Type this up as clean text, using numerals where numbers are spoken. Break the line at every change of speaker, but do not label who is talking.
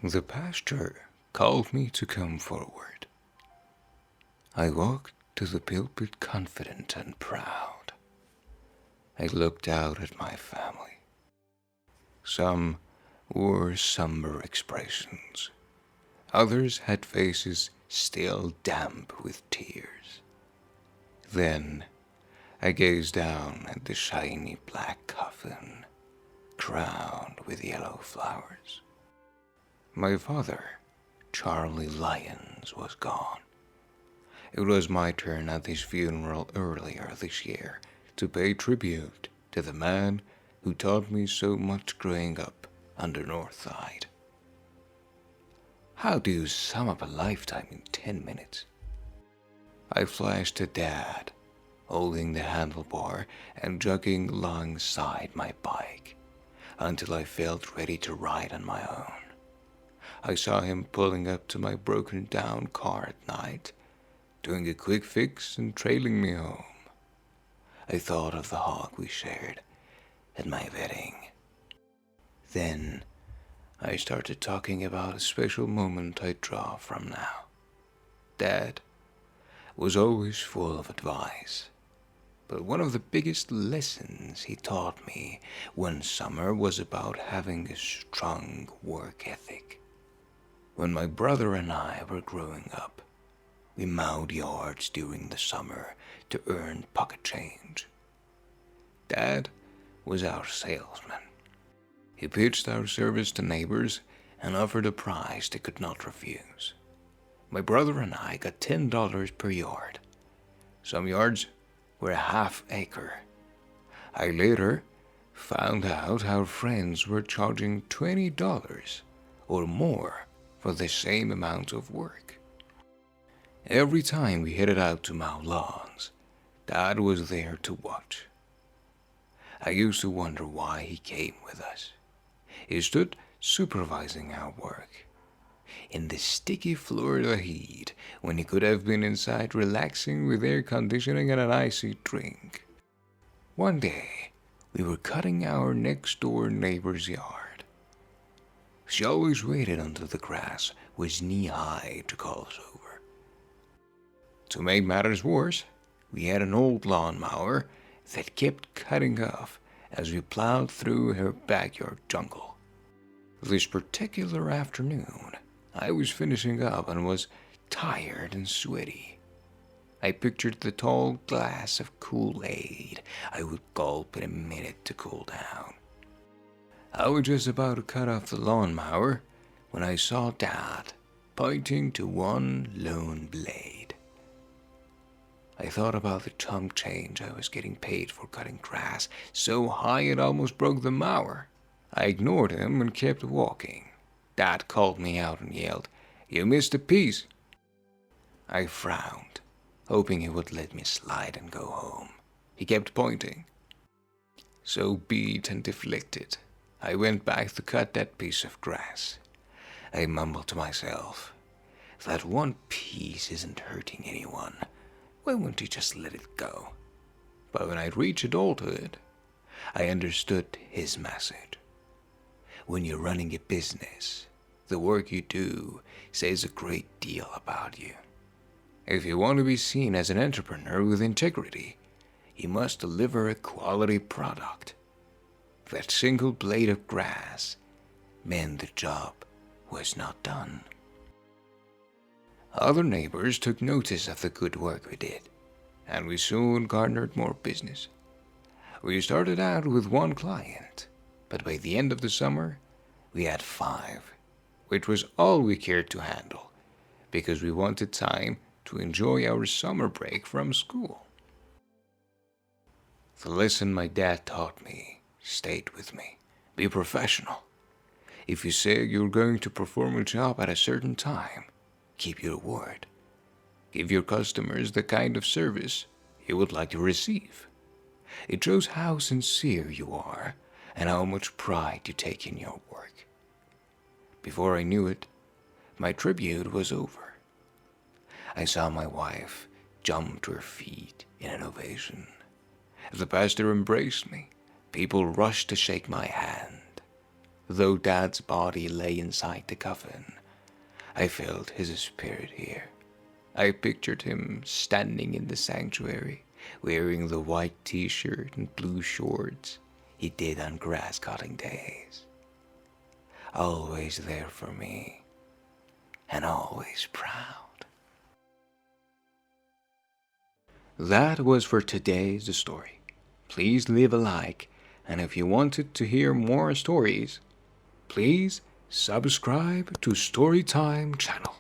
The pastor called me to come forward. I walked to the pulpit confident and proud. I looked out at my family. Some wore somber expressions. Others had faces still damp with tears. Then I gazed down at the shiny black coffin, crowned with yellow flowers. My father, Charlie Lyons, was gone. It was my turn at his funeral earlier this year to pay tribute to the man who taught me so much growing up on the north side. How do you sum up a lifetime in 10 minutes? I flashed at Dad, holding the handlebar and jogging alongside my bike until I felt ready to ride on my own. I saw him pulling up to my broken down car at night, doing a quick fix and trailing me home. I thought of the hug we shared at my wedding. Then I started talking about a special moment I draw from now. Dad was always full of advice, but one of the biggest lessons he taught me one summer was about having a strong work ethic. When my brother and I were growing up, we mowed yards during the summer to earn pocket change. Dad was our salesman. He pitched our service to neighbors and offered a price they could not refuse. My brother and I got $10 per yard. Some yards were a half acre. I later found out our friends were charging $20 or more for the same amount of work. Every time we headed out to mow lawns, Dad was there to watch. I used to wonder why he came with us. He stood supervising our work. In the sticky Florida heat, when he could have been inside relaxing with air conditioning and an icy drink. One day, we were cutting our next-door neighbor's yard. She always waited until the grass was knee-high to call us over. To make matters worse, we had an old lawnmower that kept cutting off as we plowed through her backyard jungle. This particular afternoon, I was finishing up and was tired and sweaty. I pictured the tall glass of Kool-Aid I would gulp in a minute to cool down. I was just about to cut off the lawnmower when I saw Dad pointing to one lone blade. I thought about the chump change I was getting paid for cutting grass so high it almost broke the mower. I ignored him and kept walking. Dad called me out and yelled, "You missed a piece." I frowned, hoping he would let me slide and go home. He kept pointing. So beat and deflected, I went back to cut that piece of grass. I mumbled to myself, "That one piece isn't hurting anyone. Why won't you just let it go?" But when I reached adulthood, I understood his message. When you're running a business, the work you do says a great deal about you. If you want to be seen as an entrepreneur with integrity, you must deliver a quality product. That single blade of grass meant the job was not done. Other neighbors took notice of the good work we did, and we soon garnered more business. We started out with one client, but by the end of the summer, we had 5, which was all we cared to handle, because we wanted time to enjoy our summer break from school. The lesson my dad taught me stayed with me. Be professional. If you say you're going to perform a job at a certain time, keep your word. Give your customers the kind of service you would like to receive. It shows how sincere you are and how much pride you take in your work. Before I knew it, my tribute was over. I saw my wife jump to her feet in an ovation. The pastor embraced me. People rushed to shake my hand. Though Dad's body lay inside the coffin, I felt his spirit here. I pictured him standing in the sanctuary, wearing the white t-shirt and blue shorts he did on grass cutting days. Always there for me, and always proud. That was for today's story. Please leave a like, and if you wanted to hear more stories, please subscribe to Storytime channel.